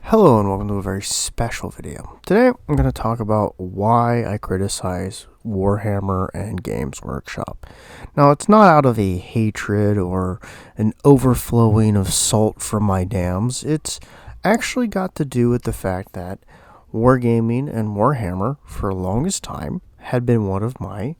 Hello and welcome to a very special video. Today I'm going to talk about why I criticize Warhammer and Games Workshop. Now, it's not out of a hatred or an overflowing of salt from my dams. It's actually got to do with the fact that Wargaming and Warhammer for the longest time had been one of my,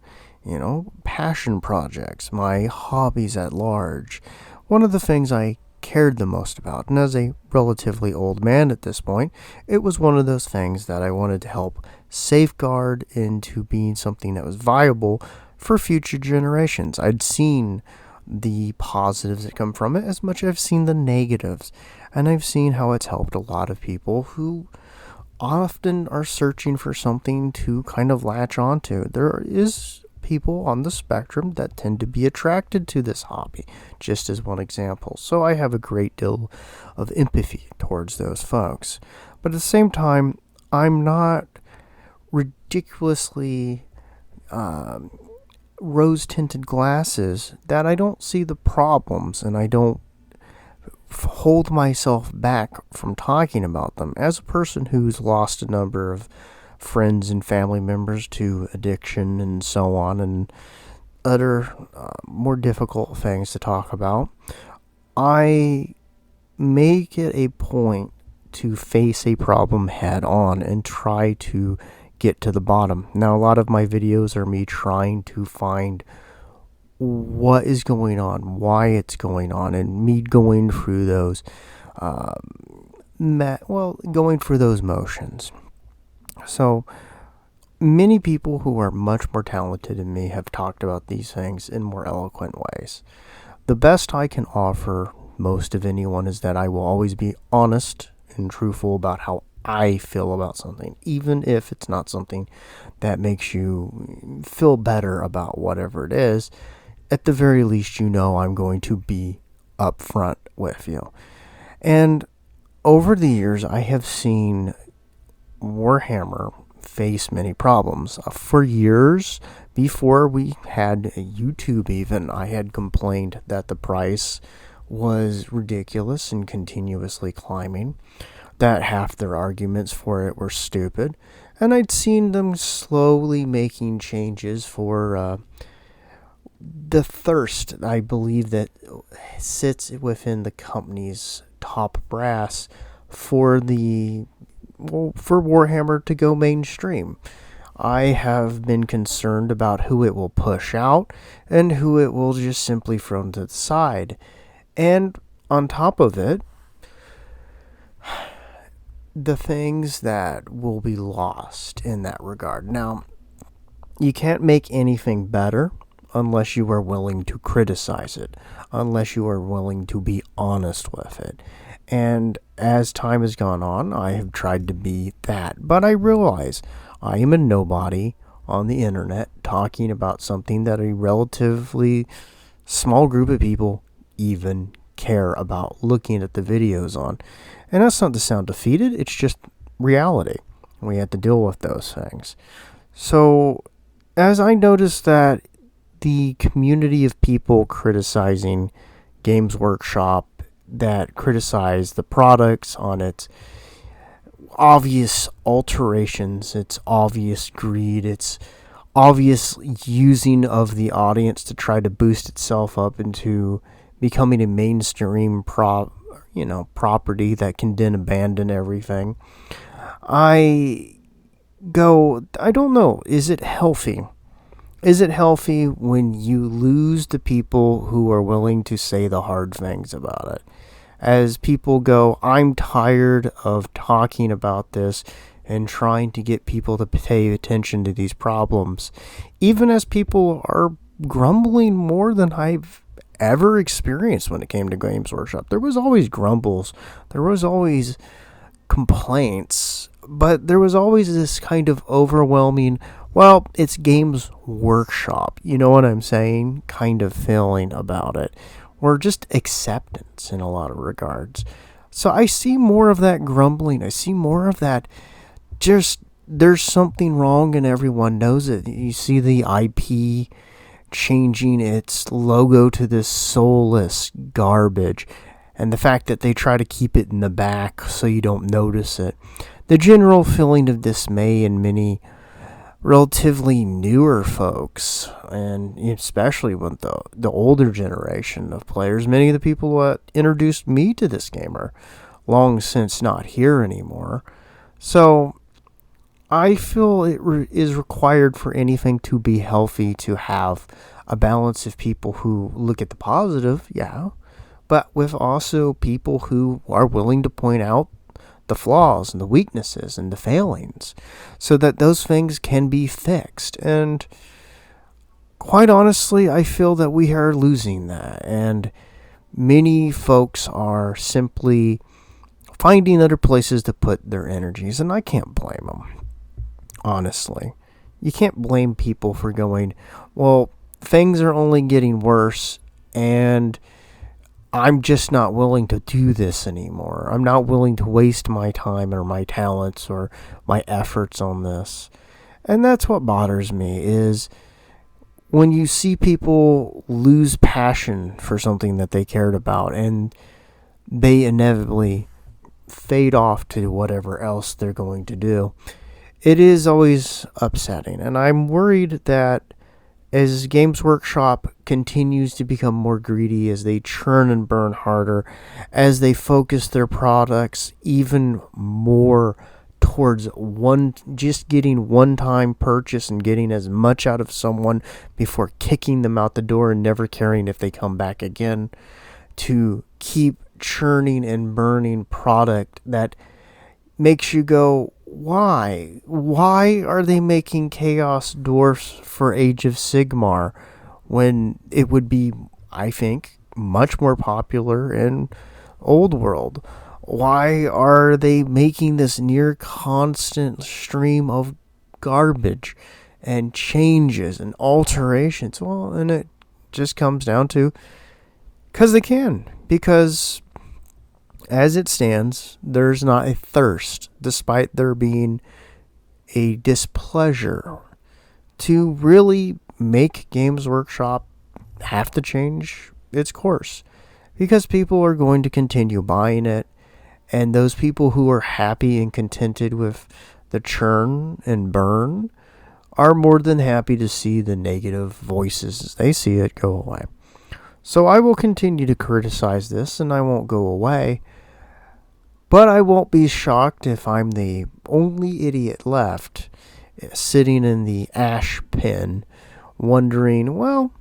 passion projects, my hobbies at large. One of the things I cared the most about. And as a relatively old man at this point, it was one of those things that I wanted to help safeguard into being something that was viable for future generations. I'd seen the positives that come from it as much as I've seen the negatives. And I've seen how it's helped a lot of people who often are searching for something to kind of latch onto. There is people on the spectrum that tend to be attracted to this hobby, just as one example. So I have a great deal of empathy towards those folks. But at the same time, I'm not ridiculously rose-tinted glasses that I don't see the problems and I don't hold myself back from talking about them. As a person who's lost a number of friends and family members to addiction and so on, and other more difficult things to talk about, I make it a point to face a problem head on and try to get to the bottom. Now, a lot of my videos are me trying to find what is going on, why it's going on, and me going through those going through those motions. So many people who are much more talented than me have talked about these things in more eloquent ways. The best I can offer most of anyone is that I will always be honest and truthful about how I feel about something, even if it's not something that makes you feel better about whatever it is. At the very least, I'm going to be upfront with you. And over the years, I have seen Warhammer face many problems. For years, before we had YouTube even, I had complained that the price was ridiculous and continuously climbing, that half their arguments for it were stupid, and I'd seen them slowly making changes for the thirst, I believe, that sits within the company's top brass for Warhammer to go mainstream. I have been concerned about who it will push out and who it will just simply throw to the side. And on top of it, the things that will be lost in that regard. Now, you can't make anything better unless you are willing to criticize it, unless you are willing to be honest with it. And as time has gone on, I have tried to be that. But I realize I am a nobody on the internet talking about something that a relatively small group of people even care about looking at the videos on. And that's not to sound defeated, it's just reality. We have to deal with those things. So, as I noticed that the community of people criticizing Games Workshop, that criticize the products on its obvious alterations, its obvious greed, its obvious using of the audience to try to boost itself up into becoming a mainstream property that can then abandon everything. I don't know, is it healthy? Is it healthy when you lose the people who are willing to say the hard things about it? As people go, I'm tired of talking about this and trying to get people to pay attention to these problems. Even as people are grumbling more than I've ever experienced when it came to Games Workshop. There was always grumbles. There was always complaints. But there was always this kind of overwhelming, well, it's Games Workshop, you know what I'm saying, kind of feeling about it. Or just acceptance in a lot of regards. So I see more of that grumbling. I see more of that just there's something wrong and everyone knows it. You see the IP changing its logo to this soulless garbage. and the fact that they try to keep it in the back so you don't notice it. The general feeling of dismay in many relatively newer folks, and especially with the older generation of players. Many of the people that introduced me to this game are long since not here anymore. So I feel it is required for anything to be healthy to have a balance of people who look at the positive, yeah, but with also people who are willing to point out the flaws and the weaknesses and the failings so that those things can be fixed. And quite honestly, I feel that we are losing that, and many folks are simply finding other places to put their energies, and I can't blame them. Honestly, you can't blame people for going, well, things are only getting worse, and I'm just not willing to do this anymore. I'm not willing to waste my time or my talents or my efforts on this. And that's what bothers me, is when you see people lose passion for something that they cared about and they inevitably fade off to whatever else they're going to do. It is always upsetting, and I'm worried that as Games Workshop continues to become more greedy, as they churn and burn harder, as they focus their products even more towards just getting one-time purchase and getting as much out of someone before kicking them out the door and never caring if they come back again, to keep churning and burning product that makes you go, why? Why are they making Chaos Dwarfs for Age of Sigmar when it would be, I think, much more popular in Old World? Why are they making this near constant stream of garbage and changes and alterations? Well, and it just comes down to because they can. Because as it stands, there's not a thirst, despite there being a displeasure, to really make Games Workshop have to change its course. Because people are going to continue buying it, and those people who are happy and contented with the churn and burn are more than happy to see the negative voices as they see it go away. So I will continue to criticize this, and I won't go away. But I won't be shocked if I'm the only idiot left sitting in the ash pin wondering, well,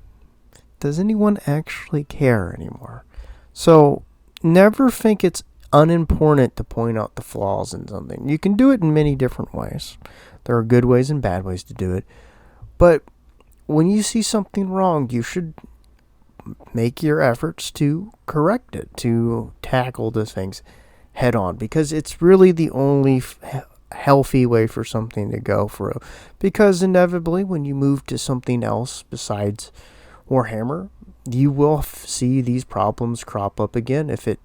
does anyone actually care anymore? So never think it's unimportant to point out the flaws in something. You can do it in many different ways. There are good ways and bad ways to do it. But when you see something wrong, you should make your efforts to correct it, to tackle those things head on, because it's really the only healthy way for something to go through. Because inevitably, when you move to something else besides Warhammer, you will see these problems crop up again if it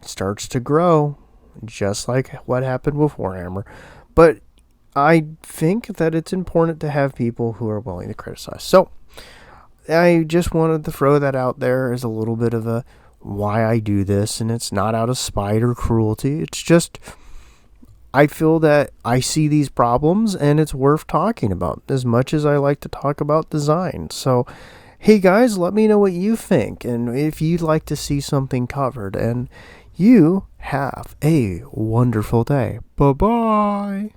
starts to grow, just like what happened with Warhammer. But I think that it's important to have people who are willing to criticize. So I just wanted to throw that out there as a little bit of a why I do this, and it's not out of spite or cruelty. It's just I feel that I see these problems and it's worth talking about as much as I like to talk about design. So hey guys, let me know what you think and if you'd like to see something covered, and you have a wonderful day. Bye-bye.